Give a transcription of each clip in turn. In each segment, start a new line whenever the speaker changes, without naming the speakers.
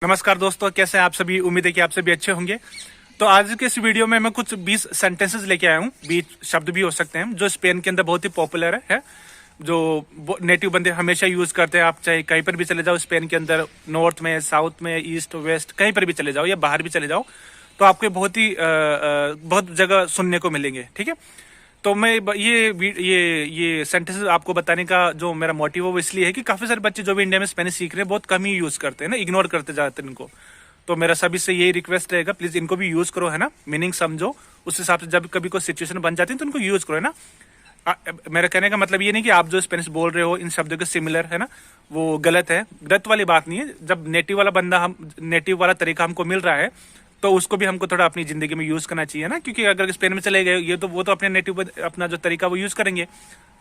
नमस्कार दोस्तों, कैसे हैं आप सभी। उम्मीद है कि आप सभी अच्छे होंगे। तो आज के इस वीडियो में मैं कुछ 20 सेंटेंसेस लेके आया हूँ। 20 शब्द भी हो सकते हैं जो स्पेन के अंदर बहुत ही पॉपुलर है, जो नेटिव बंदे हमेशा यूज करते हैं। आप चाहे कहीं पर भी चले जाओ स्पेन के अंदर, नॉर्थ में, साउथ में, ईस्ट वेस्ट, कहीं पर भी चले जाओ या बाहर भी चले जाओ, तो आपको बहुत जगह सुनने को मिलेंगे। ठीक है, तो मैं ये सेंटेंसेस आपको बताने का जो मेरा मोटिव है वो इसलिए है कि काफी सारे बच्चे जो भी इंडिया में स्पेनिश सीख रहे हैं बहुत कम ही यूज करते हैं ना, इग्नोर करते जाते हैं इनको। तो मेरा सभी से यही रिक्वेस्ट रहेगा, प्लीज इनको भी यूज करो, है ना। मीनिंग समझो, उस हिसाब से जब कभी कोई सिचुएशन बन जाती है तो इनको यूज करो, है ना। मेरा कहने का मतलब ये नहीं कि आप जो स्पेनिश बोल रहे हो इन शब्दों के सिमिलर है ना, वो गलत है। गलत वाली बात नहीं है। जब नेटिव वाला बंदा, हम नेटिव वाला तरीका हमको मिल रहा है तो उसको भी हमको थोड़ा अपनी जिंदगी में यूज करना चाहिए ना, क्योंकि अगर स्पेन में चले गए ये तो वो तो अपने नेटिव अपना जो तरीका वो यूज करेंगे।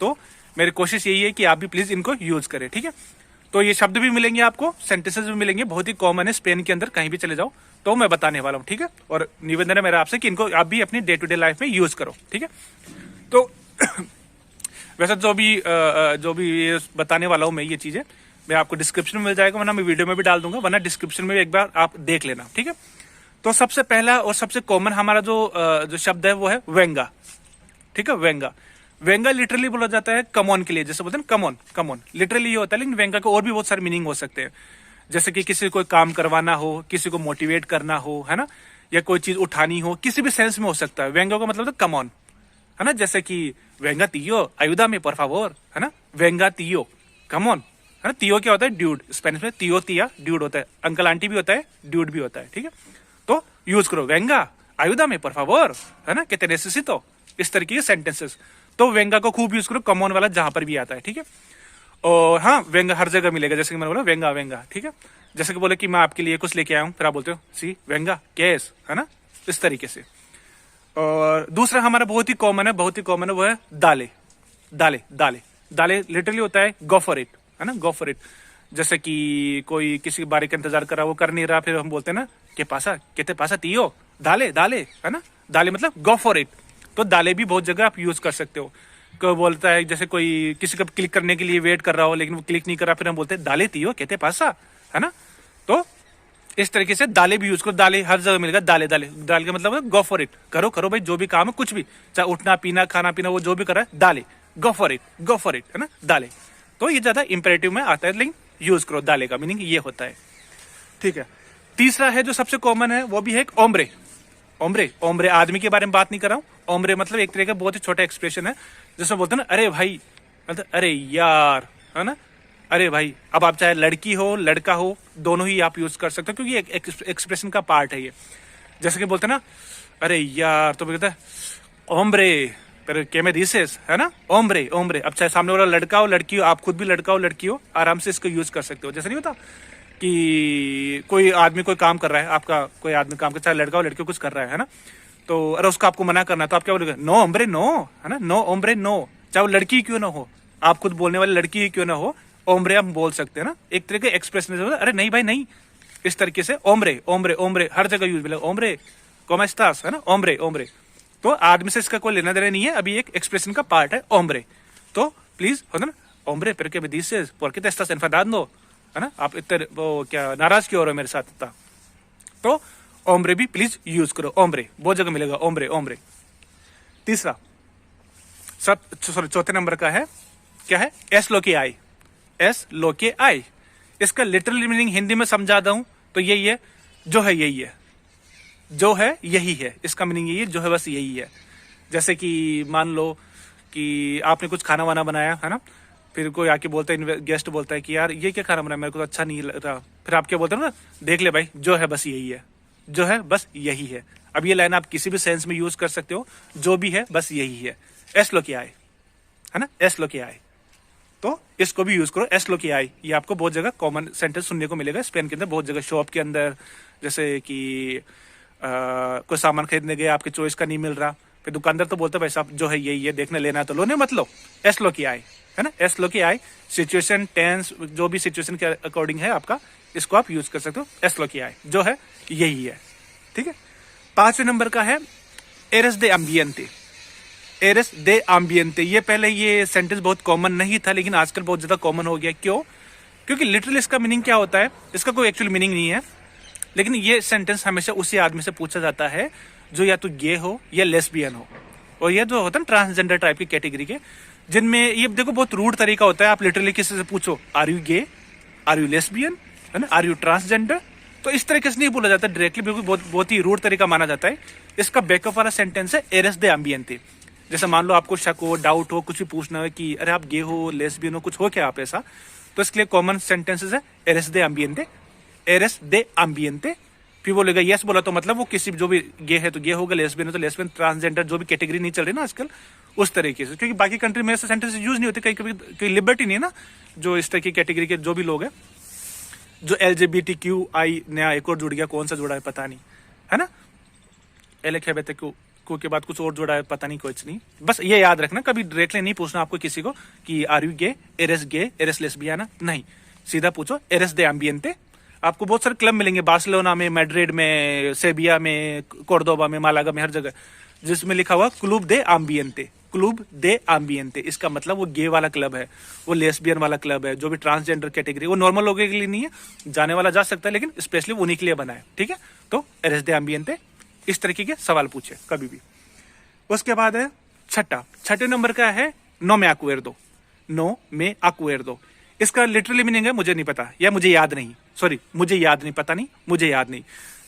तो मेरी कोशिश यही है कि आप भी प्लीज इनको यूज करें। ठीक है, तो ये शब्द भी मिलेंगे आपको, सेंटेंसेस भी मिलेंगे, बहुत ही कॉमन है स्पेन के अंदर, कहीं भी चले जाओ तो मैं बताने वाला हूँ। ठीक है, और निवेदन है मेरा आपसे कि इनको आप भी अपनी डे टू डे लाइफ में यूज करो। ठीक है, तो वैसे जो भी ये बताने वाला हूँ मैं, ये चीजें मैं आपको डिस्क्रिप्शन में मिल जाएगा, वरना मैं वीडियो में भी डाल दूंगा, वरना डिस्क्रिप्शन में एक बार आप देख लेना। ठीक है, तो सबसे पहला और सबसे कॉमन हमारा जो शब्द है वो है वेंगा। ठीक है, वेंगा। वेंगा लिटरली बोला जाता है कमॉन के लिए, जैसे बोलते हैं कमॉन, कमॉन लिटरली ये होता है, लेकिन वेंगा को और भी बहुत सारे मीनिंग हो सकते हैं। जैसे कि किसी को काम करवाना हो, किसी को मोटिवेट करना हो, है ना, या कोई चीज उठानी हो, किसी भी सेंस में हो सकता है। वेंगा का मतलब कमॉन, है ना। जैसे कि वेंगा तियो आयुदा में पर फावोर, है ना। वेंगा तियो कमॉन, है ना। तियो क्या होता है? ड्यूड। स्पेनिश में तियो तिया ड्यूड होता है। अंकल आंटी भी होता है, ड्यूड भी होता है। ठीक है, तो यूज करो वेंगा आयुदा में पर फावोर, है ना, कहते नेसेसितो, इस तरीके के सेंटेंसेस। तो वेंगा को खूब यूज करो, कमॉन वाला जहां पर भी आता है। ठीक है, और हाँ, वेंगा हर जगह मिलेगा। जैसे कि मैंने बोला वेंगा वेंगा। ठीक है, जैसे कि बोले कि मैं आपके लिए कुछ लेके आया हूं, फिर आप बोलते हो सी वेंगा केस, है ना, इस तरीके से। और दूसरा हमारा बहुत ही कॉमन है, वो है दाले। दाले दाले दाले लिटरली होता है गो फॉर इट, है ना, गो फॉर इट। जैसे कि कोई किसी बारी का इंतजार कर रहा, वो कर नहीं रहा, फिर हम बोलते हैं ना के पासा, कहते पासा तियो दाले दाले, है ना। दाले मतलब गो फॉर इट। तो दाले भी बहुत जगह आप यूज कर सकते हो। कोई बोलता है, जैसे कोई किसी का क्लिक करने के लिए वेट कर रहा हो लेकिन वो क्लिक नहीं कर रहा, फिर हम बोलते हैं दाले तियो कहते पासा, है ना। तो इस तरीके से दाले भी यूज करो। दाले हर जगह मिलेगा। दाले दाले दाल का मतलब गो फॉर इट, करो करो भाई, जो भी काम है, कुछ भी, चाहे उठना पीना खाना पीना, वो जो भी कर रहा है, दाले go for it, go for it, है ना, दाले। तो ये ज्यादा इंपेरेटिव में आता है, लेकिन यूज करो। दाले का मीनिंग ये होता है। ठीक है, तीसरा है जो सबसे कॉमन है, वो भी है ओम्ब्रे। ओम्ब्रे, ओम्ब्रे आदमी के बारे में बात नहीं कर रहा हूं। ओम्ब्रे मतलब एक तरह का बहुत ही छोटा एक्सप्रेशन है, जैसे बोलते हैं ना अरे भाई, मतलब अरे यार, है ना, अरे भाई। अब आप चाहे लड़की हो लड़का हो, दोनों ही आप यूज कर सकते हो, क्योंकि एक एक्सप्रेशन का पार्ट है ये। जैसे कि बोलते हैं ना अरे यार, तो कहता है ओम्ब्रे, पर के में दिसेस, है ना, ओम्ब्रे ओम्ब्रे। अब चाहे सामने वाला लड़का हो लड़की हो, आप खुद भी लड़का हो लड़की हो, आराम से इसको यूज कर सकते हो। जैसे नहीं होता कि कोई आदमी कोई काम कर रहा है, आपका कोई आदमी काम कर, चाहे लड़का हो लड़की हो, कुछ कर रहा है ना, तो अरे उसको आपको मना करना है, तो आप क्या बोलोगे? नो ओम्ब्रे नो, है ना, नो ओम्ब्रे नो। चाहे वो लड़की क्यों ना हो, आप खुद बोलने वाली लड़की ही क्यों ना हो, ओम्ब्रे हम बोल सकते हैं ना। एक तरह के एक्सप्रेशन, अरे नहीं भाई नहीं, इस तरीके से ओम्ब्रे ओम्ब्रे ओम्ब्रे हर जगह यूज मिलेगा। ओम्ब्रे कोमेस्टास, है ना, ओम्ब्रे ओम्ब्रे। तो आदमी से इसका कोई लेना देना नहीं है, अभी एक एक्सप्रेशन का पार्ट है ओम्ब्रे। तो प्लीज होता ना ओम्ब्रे पर के dices por qué te estás enfadando, है ना, आप इतने वो क्या नाराज क्यों हो रहे हो मेरे साथ इतना। तो ओम्ब्रे भी प्लीज यूज करो। ओम्ब्रे बहुत जगह मिलेगा, ओम्ब्रे ओम्ब्रे। तीसरा चौथे नंबर का है, क्या है? एस लो के आई। एस लो के आई, इसका लिटरल मीनिंग हिंदी में समझा दूं तो यही है, जो है यही है, जो है यही है। इसका मीनिंग यही है, जो है बस यही है। जैसे कि मान लो कि आपने कुछ खाना वाना बनाया, है ना, फिर कोई आके बोलता है, गेस्ट बोलता है कि यार ये क्या खाना बनाया, मेरे को तो अच्छा नहीं लग रहा। फिर आप क्या बोलते हो ना, देख ले भाई, जो है बस यही है, जो है बस यही है। अब ये लाइन आप किसी भी सेंस में यूज कर सकते हो, जो भी है बस यही है। एस लो के आए, है ना, एस लो के आए। तो इसको भी यूज करो, एस लो के आई। ये आपको बहुत जगह कॉमन सेंटेंस सुनने को मिलेगा स्पेन के अंदर, बहुत जगह शॉप के अंदर। जैसे कि कोई सामान खरीदने गए, आपके चॉइस का नहीं मिल रहा, फिर दुकानदार तो बोलता है भाई साहब जो है यही है, देखने लेना है तो लो, नहीं मत लो, एस लो की आए, है ना, एस लो की आए। सिचुएशन टेंस जो भी सिचुएशन के अकॉर्डिंग है आपका, इसको आप यूज कर सकते हो, एस लो की आए, जो है यही है। ठीक है, पांचवें नंबर का है एरेस दे अम्बियंते। एरेस दे अम्बियंते, ये पहले ये सेंटेंस बहुत कॉमन नहीं था, लेकिन आजकल बहुत ज्यादा कॉमन हो गया। क्यों? क्योंकि लिटरली इसका मीनिंग क्या होता है, इसका कोई एक्चुअल मीनिंग नहीं है। लेकिन ये सेंटेंस हमेशा उसी आदमी से पूछा जाता है जो या तो गे हो या लेस्बियन हो, और ये जो होता है ट्रांसजेंडर टाइप की कैटेगरी के, जिनमें ये देखो बहुत रूड तरीका होता है। आप लिटरली किसी से पूछो are you gay, are you lesbian, है ना, आर यू ट्रांसजेंडर, तो इस तरीके से नहीं बोला जाता डायरेक्टली, बिल्कुल बहुत ही रूड तरीका माना जाता है। इसका बैकअप वाला सेंटेंस है एरेस दे एम्बिएंटे। जैसे मान लो आपको शक हो, डाउट हो, कुछ भी पूछना हो कि अरे आप गे हो, लेस्बियन हो, कुछ हो क्या आप ऐसा, तो इसके लिए कॉमन सेंटेंसेस है एरेस दे एम्बिएंटे, एरेस दे एम्बिएंटे। फिर बोलेगा यस बोला तो मतलब वो किसी जो भी गे है तो गे होगा, लेस्बियन है तो लेस्बियन, ट्रांसजेंडर जो भी कैटेगरी नहीं चल रही ना आजकल उस तरीके से, क्योंकि बाकी कंट्री में ऐसे सेंटेंस यूज नहीं होते, कहीं कभी कोई लिबर्टी नहीं है ना, जो इस तरह की कैटेगरी के जो भी लोग हैं, जो LGBTQI नया एक और जुड़ गया, कौन सा जुड़ा है पता नहीं, है ना, LGBTQ के बाद कुछ और जुड़ा है पता नहीं, कुछ नहीं, बस ये याद रखना, कभी डायरेक्टली नहीं पूछना आपको किसी को कि आर यू गे, एरेस लेस्बियाना, नहीं, सीधा पूछो एरेस दे एम्बिएंटे। आपको बहुत सारे क्लब मिलेंगे बार्सिलोना में, मैड्रिड में, सेबिया में, कोर्डोबा में, मालागा में, हर जगह, जिसमें लिखा हुआ क्लब दे एम्बिएंटे, क्लब दे एम्बिएंटे। इसका मतलब वो गे वाला क्लब है, वो लेस्बियन वाला क्लब है, जो भी ट्रांसजेंडर कैटेगरी, वो नॉर्मल लोगों के लिए नहीं है, जाने वाला जा सकता है, लेकिन स्पेशली उन्हीं के लिए बना है, ठीक है। तो एरेस दे एम्बिएंटे, इस तरीके के सवाल पूछे कभी भी। उसके बाद है छठे नंबर का है नो में अक्वेर्दो, नो में अक्वेर्दो। इसका लिटरली मीनिंग है मुझे नहीं पता, या मुझे याद नहीं, सॉरी मुझे याद नहीं, पता नहीं, मुझे याद नहीं।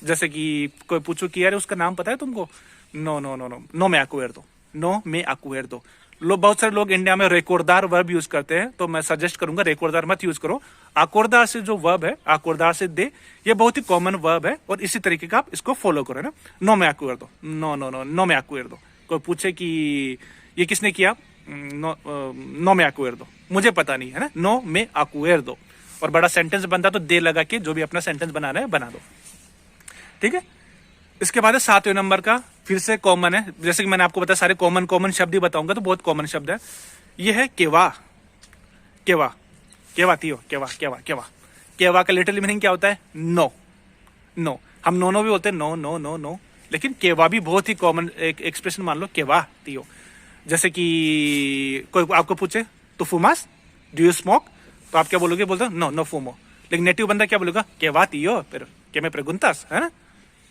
जैसे कि कोई पूछो कि यार उसका नाम पता है तुमको, नो नो नो नो, नो में अक्वेर्दो, नो में अक्वेर्दो। बहुत सारे लोग इंडिया में रेकोर्दार वर्ब यूज करते हैं, तो मैं सजेस्ट करूंगा रेकोर्दार मत यूज करो। आकोर्दार से जो वर्ब है, आकोर्दार से दे, ये बहुत ही कॉमन वर्ब है, और इसी तरीके का आप इसको फॉलो करो ना। नो में अक्वेर्दो, नो नो नो, नो में अक्वेर्दो। कोई पूछे कि ये किसने किया, नो में अक्वेर्दो, मुझे पता नहीं, है ना, नो में अक्वेर्दो। और बड़ा सेंटेंस बनता तो दे लगा के जो भी अपना सेंटेंस बना रहे हैं बना दो, ठीक है। इसके बाद है 7वें नंबर का, फिर से कॉमन है, जैसे कि मैंने आपको बताया सारे कॉमन शब्द ही बताऊंगा, तो बहुत कॉमन शब्द है। ये है केवा, केवा, केवा तियो, केवा केवा केवा। केवा का लिटरली मीनिंग क्या होता है, नो, नो। हम नो भी बोलते हैं, नो नो नो नो, लेकिन केवा भी बहुत ही कॉमन एक एक्सप्रेशन मान लो, केवा तियो। जैसे कि कोई आपको पूछे तो फुमास, डू यू स्मोक, तो आप क्या बोलोगे, बोलते हो नो नो फुमो। लेकिन नेटिव बंदा क्या बोलेगा, केवा तियो, फिर के मैं प्रेगुंतास, है ना,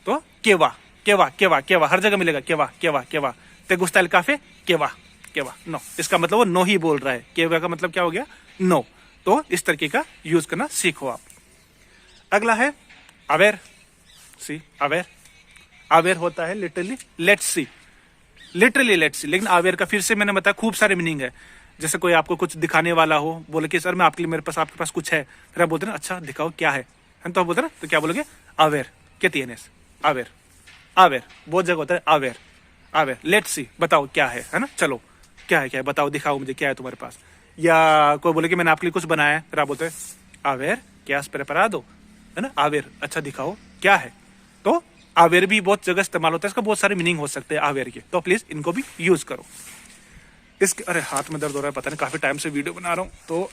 तो केवा केवा केवा केवा हर जगह मिलेगा, केवा केवा केवा। ते गुस्ता एल काफे, केवा केवा, नो। इसका मतलब वो नो ही बोल रहा है, केवा का मतलब क्या हो गया, नो। तो इस तरीके का यूज करना सीखो आप। अगला है अवेयर, सी अवेयर, अवेयर होता है literally let's see, literally let's see. लेकिन अवेयर का फिर से मैंने बताया खूब सारे मीनिंग है। जैसे कोई आपको कुछ दिखाने वाला हो, बोले कि सर मैं आपके लिए, मेरे पास आपके पास कुछ है, फिर आप बोलते ना अच्छा दिखाओ क्या है, तो आप बोलते ना, तो क्या बोलोगे, अवेयर, क्या तीनस, अवेयर, अवेयर, बहुत जगह होता है अवेयर, अवेयर, लेट्स सी, बताओ क्या है ना, चलो क्या है, क्या है बताओ, दिखाओ मुझे क्या है तुम्हारे पास। या कोई बोले कि मैंने आपके लिए कुछ बनाया है, फिर आप बोलते हैं अवेयर, क्या प्रेपरा दो, है ना, अवेयर, अच्छा दिखाओ क्या है। तो अवेयर भी बहुत जगह इस्तेमाल होता है, इसका बहुत सारे मीनिंग हो सकते हैं अवेयर के, तो प्लीज इनको भी यूज करो। इसके अरे हाथ में दर्द हो रहा है, पता नहीं काफी टाइम से वीडियो बना रहा हूँ, तो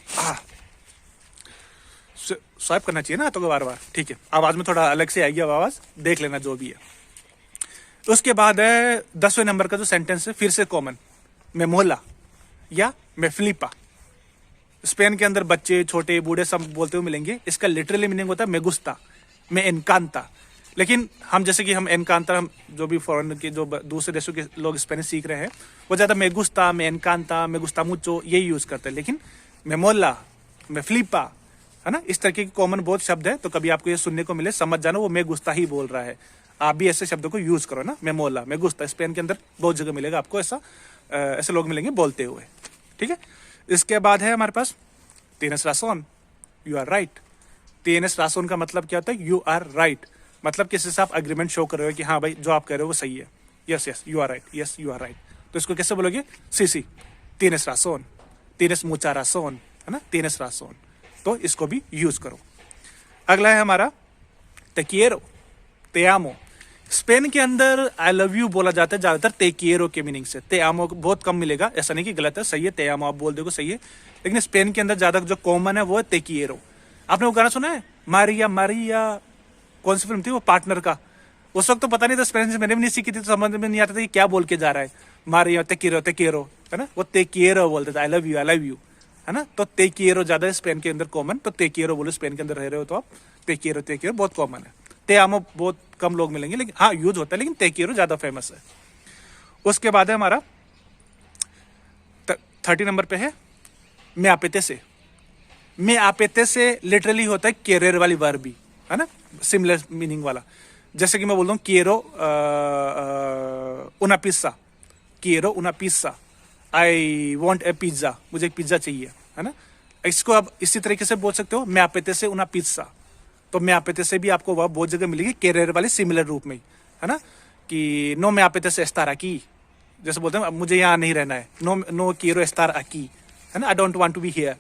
स्वाइप करना चाहिए ना तो बार बार, ठीक है। आवाज में थोड़ा अलग से आएगी आवाज, देख लेना जो भी है। उसके बाद है 10वें नंबर का जो सेंटेंस है, फिर से कॉमन, मैं मोहल्ला या मैं फिलिपा। स्पेन के अंदर बच्चे छोटे बूढ़े सब बोलते हुए मिलेंगे। इसका लिटरली मीनिंग होता है मैं गुस्ता, मैं एनकांता। लेकिन हम जैसे कि हम एनकांता, हम जो भी फॉरेन के जो दूसरे देशों के लोग स्पेनिश सीख रहे हैं, वो ज्यादा मैं गुस्ता, मैं एनकांता, मैं गुस्ता मुचो यही यूज करते हैं। लेकिन मैं मोहल्ला, मैं फिलिपा, है ना, इस तरीके के कॉमन बहुत शब्द है। तो कभी आपको ये सुनने को मिले, समझ जाना वो मैं गुस्ता ही बोल रहा है। आप भी ऐसे शब्दों को यूज करो ना, मैं मोहल्ला, मैं गुस्ता। स्पेन के अंदर बहुत जगह मिलेगा आपको ऐसा, ऐसे लोग मिलेंगे बोलते हुए, ठीक है। इसके बाद है हमारे पास टीनस रासोन, यू आर राइट। टीनस रासोन का मतलब क्या होता है, यू आर राइट, मतलब किसी से आप अग्रीमेंट शो कर रहे हो कि हाँ भाई जो आप कह रहे हो वो सही है, yes yes you are right, yes you are right. तो इसको कैसे बोलोगे, सी टीनस रासोन, टीनस मुचा रासोन, है ना, टीनस रासोन। तो इसको भी यूज करो। अगला है हमारा तेकिएरो, ते आमो। स्पेन के अंदर आई लव यू बोला जाता है ज्यादातर ते किएरो के मीनिंग से। ते आमो बहुत कम मिलेगा, ऐसा नहीं कि गलत है, सही है, ते आमो आप बोल दोगे सही है। लेकिन स्पेन के अंदर ज्यादा जो कॉमन है वो है ते किएरो। आपने वो गाना सुना है, मारिया मारिया, कौन सी फिल्म थी वो, पार्टनर का। उस वक्त तो पता नहीं था, स्पेन से मैंने भी नहीं सीखी थी, तो समझ में नहीं आता था कि क्या बोल के जा रहा है। मारिया ते किएरो, है ना, वो ते किएरो बोलते थे, आई लव यू, है ना। तो ते किएरो ज्यादा है स्पेन के अंदर कॉमन, तो ते किएरो बोलो, स्पेन के अंदर रह रहे हो तो आप ते किएरो बहुत कॉमन है। ते आमो बहुत कम लोग मिलेंगे, लेकिन हाँ यूज होता है, लेकिन ते कीरो ज्यादा फेमस है। उसके बाद है हमारा 30 नंबर पे है मैं आपेते से। मैं आपेते से लिटरली होता है केरियर वाली वर्ब भी, है ना, सिमिलर मीनिंग वाला। जैसे कि मैं बोल रहा हूँ quiero una pizza, quiero una pizza, I want A pizza, मुझे एक पिज्जा चाहिए, है ना। इसको आप इसी तरीके से बोल सकते हो मैं आपेते से una pizza। तो मैं आपेते से भी आपको वह बहुत जगह मिलेगी केरियर वाले सिमिलर रूप में, है ना, कि नो मैं आपेते से estar aquí, जैसे बोलते हैं अब मुझे यहाँ नहीं रहना है, no no quiero estar aquí, है ना, I don't want to be here.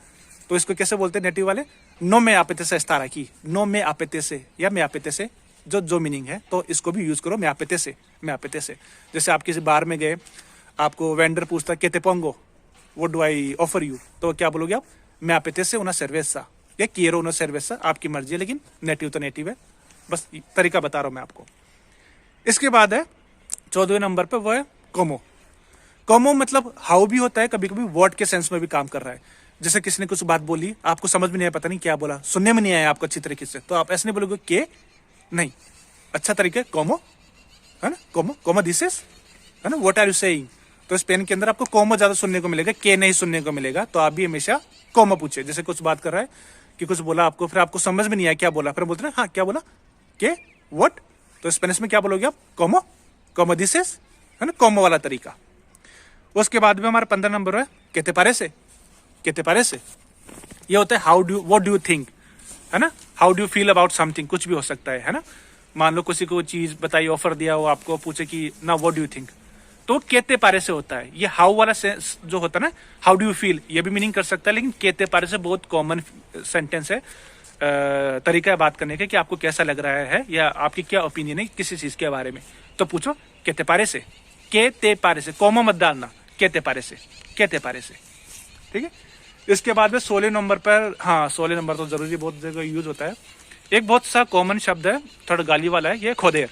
तो इसको कैसे बोलते हैं नेटिव वाले, नो मैं आपेते से estar aquí, नो मैं आपेते से या मैं आपेते से, जो जो मीनिंग है, तो इसको भी यूज करो मैं आपेते से, मैं आपेते से। जैसे आप किसी बार में गए, आपको वेंडर पूछता के ते Pongo, what do I offer you, तो क्या बोलोगे आप, मैं आपेते से una cerveza या quiero una cerveza, आपकी मर्जी है, लेकिन नेटिव तो नेटिव है, बस तरीका बता रहा हूं मैं आपको। इसके बाद है 14वें नंबर पे, वो है कोमो। कोमो मतलब हाउ भी होता है, कभी कभी वर्ड के सेंस में भी काम कर रहा है। जैसे किसी ने कुछ बात बोली, आपको समझ में नहीं आया, पता नहीं क्या बोला, सुनने में नहीं आया आपको अच्छी तरीके से, तो आप ऐसे नहीं बोलोगे के, नहीं, अच्छा तरीके कोमो, है ना, कोमो, कोमो दिस इज, है ना, व्हाट आर यू सेइंग। तो स्पेन के अंदर आपको कोमो ज्यादा सुनने को मिलेगा, के नहीं सुनने को मिलेगा, तो आप भी हमेशा कोमो पूछे। जैसे कुछ बात कर रहा है कि कुछ बोला आपको, फिर आपको समझ में नहीं आया क्या बोला, फिर बोलते हैं हाँ क्या बोला, के, व्हाट, तो स्पेनिश में क्या बोलोगे आप, कोमो, कोमो दिस इज, है ना, कोमो वाला तरीका। उसके बाद में हमारा 15 नंबर है कहते पारे से, कहते पारे से, ये होता है how do, what do you think, है ना, how do you feel about something, कुछ भी हो सकता है ना। मान लो किसी को चीज बताई, ऑफर दिया, वो आपको पूछे कि ना व्हाट डू यू थिंक, तो कहते पारे से होता है। ये हाउ वाला जो होता है ना, हाउ डू यू फील, ये भी मीनिंग कर सकता है, लेकिन कहते पारे से बहुत कॉमन सेंटेंस है, तरीका है बात करने का कि आपको कैसा लग रहा है या आपकी क्या ओपिनियन है किसी चीज के बारे में, तो पूछो कहते पारे से, कहते पारे से, कॉमा मत डालना, कहते पारे से, कहते पारे से, ठीक है। इसके बाद में 16 नंबर पर, हाँ 16 नंबर तो जरूरी बहुत जगह यूज होता है। एक बहुत सा कॉमन शब्द है, थोड़ा गाली वाला है, ये खोदेर।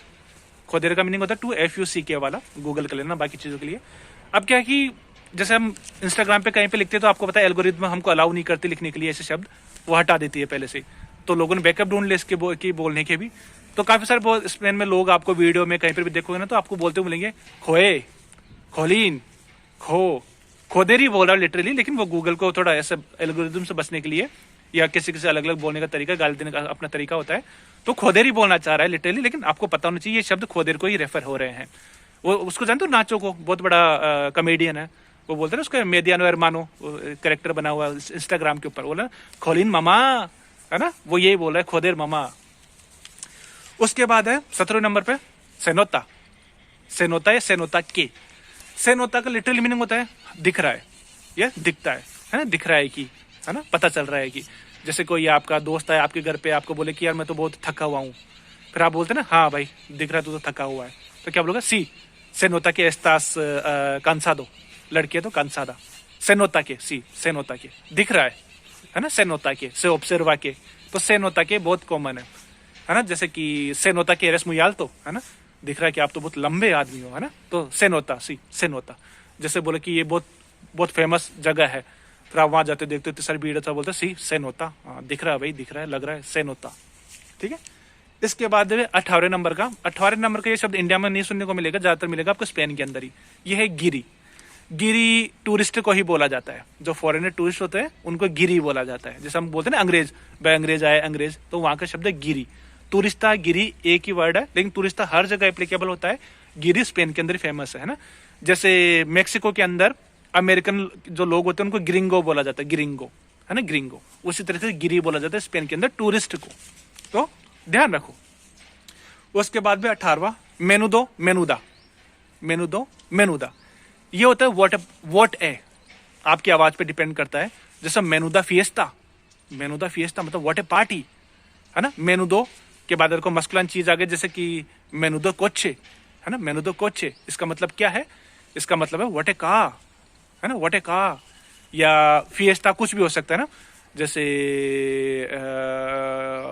खोदेर का मीनिंग होता है टू FUCK वाला, गूगल कर लेना बाकी चीजों के लिए। अब क्या है कि जैसे हम इंस्टाग्राम पे कहीं पे लिखते हैं, तो आपको पता है एल्गोरिथम हमको अलाउ नहीं करती लिखने के लिए ऐसे शब्द, वो हटा देती है पहले से, तो लोगों ने बैकअप ढूंढ ले इसके बोलने के भी। तो काफी सारे स्पेन में लोग आपको वीडियो में कहीं पर भी देखोगे ना, तो आपको बोलते हुए मिलेंगे खोए, खोलीन, खो, खोदेरी बोल रहा है लिटरली, लेकिन वो गूगल को थोड़ा ऐसे एल्गोरिथम से बचने के लिए या किसी किसी अलग अलग बोलने का तरीका, गाली देने का अपना तरीका होता है, तो खोदेरी बोलना चाह रहा है लिटरली, लेकिन आपको पता होना चाहिए ये शब्द खोदेर को ही रेफर हो रहे हैं। वो उसको जानते हो, नाचो को, बहुत बड़ा कॉमेडियन है, वो बोलते हैं उसका मेदियानो एरमानो कैरेक्टर बना हुआ इंस्टाग्राम के ऊपर, बोला खोलिन मामा, है ना, वो यही बोल रहा है खोदेर मामा। उसके बाद है 17वें नंबर पे सेनोता। सेनोता या सेनोता के, सेनोता का लिटरल मीनिंग होता है दिख रहा है या दिखता है ना, दिख रहा है कि, है ना, पता चल रहा है कि। जैसे कोई आपका दोस्त है आपके घर पे, आपको बोले कि यार मैं तो बहुत थका हुआ हूँ, फिर आप बोलते हैं ना हाँ भाई दिख रहा है तू तो थका हुआ है, तो क्या बोलोगे, सी सेनोता के एस्तास cansado, लड़की है तो cansada, सेनोता के, सी सेनोता के, दिख रहा है ना, सेनोता के से ऑब्जर्वा के, तो सेनोता के बहुत कॉमन है ना। जैसे कि सेनोता के eres muy alto, है ना, दिख रहा है कि आप तो बहुत लंबे आदमी हो, है ना, तो सेनोता, सी सेनोता। जैसे बोले कि ये बहुत बहुत फेमस जगह है, फिर आप वहां जाते देखते हो सारी भीड़ है, बोलते सी सेनोता, दिख रहा है भाई, दिख रहा है, लग रहा है, सेनोता, ठीक है। इसके बाद 18वें नंबर का, 18वें नंबर का ये शब्द इंडिया में नहीं सुनने को मिलेगा, ज्यादातर मिलेगा आपको स्पेन के अंदर ही। ये है गिरी। गिरी टूरिस्ट को ही बोला जाता है, जो फॉरेनर टूरिस्ट होते हैं उनको गिरी बोला जाता है। जैसे हम बोलते हैं ना अंग्रेज, भाई अंग्रेज आए अंग्रेज, तो वहां का शब्द है गिरी। टूरिस्टा गिरी एक ही वर्ड है, लेकिन टूरिस्टा हर जगह एप्लीकेबल होता है, गिरी स्पेन के अंदर फेमस है ना। जैसे मेक्सिको के अंदर अमेरिकन जो लोग होते हैं उनको ग्रिंगो बोला जाता है, ग्रिंगो, है ना, ग्रिंगो। उसी तरह से गिरी बोला जाता है स्पेन के अंदर टूरिस्ट को, तो ध्यान रखो। उसके बाद में 18वां मेनुदो मेनुदा। मेनुदो मेनुदा ये होता है व्हाट ए, आपकी आवाज पे डिपेंड करता है। जैसे मेनुदा फिएस्टा, मेनुदा फिएस्टा मतलब व्हाट ए पार्टी, है ना। मेनुदो के बाद को मस्कुलिन चीज आ गई, जैसे कि मेनुदो कोचे, है ना, मेनुदो कोचे, इसका मतलब क्या है, इसका मतलब है व्हाट ए का, है ना, व्हाट ए का, या फिएस्टा कुछ भी हो सकता है ना। जैसे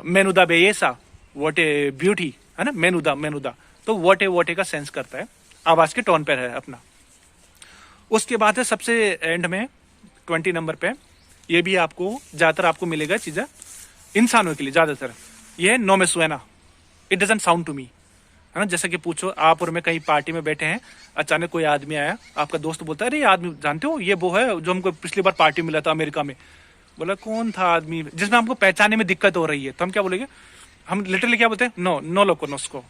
मेनुदा बेयेसा, व्हाट ए ब्यूटी, है ना, मेनुदा मेनुदा, तो व्हाट ए का सेंस करता है, आवाज के टोन पर है अपना। उसके बाद है सबसे एंड में 20 नंबर पे, ये भी आपको ज्यादातर आपको मिलेगा चीजें इंसानों के लिए ज्यादातर, ये है नो में सुएना। It doesn't sound to me, है ना। जैसे कि पूछो आप और मैं कहीं पार्टी में बैठे हैं, अचानक कोई आदमी आया, आपका दोस्त बोलता है अरे ये आदमी जानते हो, ये वो है जो हमको पिछली बार पार्टी मिला था अमेरिका में। बोला कौन था आदमी, जिसमें हमको पहचानने में दिक्कत हो रही है, तो हम क्या बोलेंगे, हम लिटरली क्या बोलते हैं, नो नो लो कोनोस्को।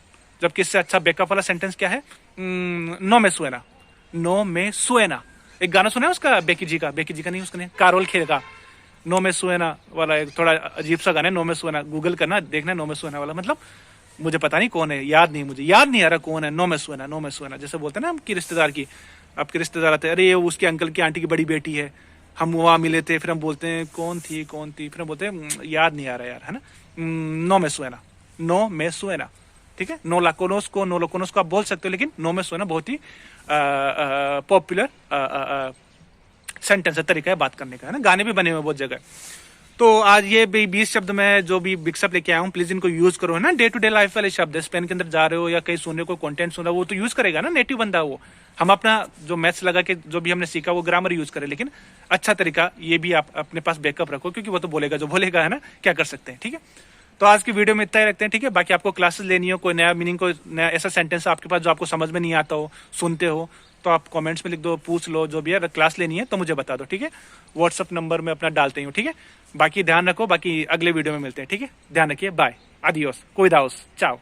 जबकि इससे अच्छा बैकअप वाला सेंटेंस क्या है, नो में सुएना, नो में सुएना। एक गाना सुना है उसका, बेकी जी का नहीं, उसका नहीं, कारोल खेल का नो में सुएना वाला, एक थोड़ा अजीब सा गाना है, नो में सुएना, गूगल करना देखना, नो में सुएना वाला मतलब मुझे पता नहीं कौन है, मुझे याद नहीं आ रहा कौन है, नो में सुएना। जैसे बोलते हैं ना आपकी रिश्तेदार की, आपके रिश्तेदार आते हैं, अरे ये उसके अंकल की आंटी की बड़ी बेटी है, हम वहाँ मिले थे, फिर हम बोलते हैं कौन थी, फिर हम बोलते हैं याद नहीं आ रहा यार, है ना। नो में सुएना, ठीक है। नो लोकोनोस को आप बोल सकते हो, लेकिन नो में सुएना बहुत ही पॉपुलर सेंटेंस है, तरीका है बात करने का, है ना। गाने भी बने हुए बहुत जगह। तो आज ये 20 शब्द मैं जो भी बिक्सअप लेके आया हूँ, प्लीज इनको यूज करो, है ना। डे टू डे लाइफ वाले शब्द है, स्पेन के अंदर जा रहे हो या कहीं सुनने को कंटेंट सुन रहे हो, वो तो यूज करेगा ना, नेटिव बंदा वो। हम अपना जो मैथ्स लगा के जो भी हमने सीखा वो ग्रामर यूज करें, लेकिन अच्छा तरीका ये भी आप अपने पास बैकअप रखो, क्योंकि वो तो बोलेगा जो बोलेगा, है ना, क्या कर सकते हैं, ठीक है। तो आज की वीडियो में इतना ही रखते हैं, ठीक है। बाकी आपको क्लासेस लेनी हो, कोई नया मीनिंग, कोई नया ऐसा सेंटेंस आपके पास जो आपको समझ में नहीं आता हो, सुनते हो, तो आप कमेंट्स में लिख दो, पूछ लो, जो भी है। क्लास लेनी है तो मुझे बता दो, ठीक है। व्हाट्सअप नंबर में अपना डालते हूँ, ठीक है। बाकी ध्यान रखो, बाकी अगले वीडियो में मिलते हैं, ठीक है। ध्यान रखिए, बाय, आदियोस, कुइदाओस, चाओ।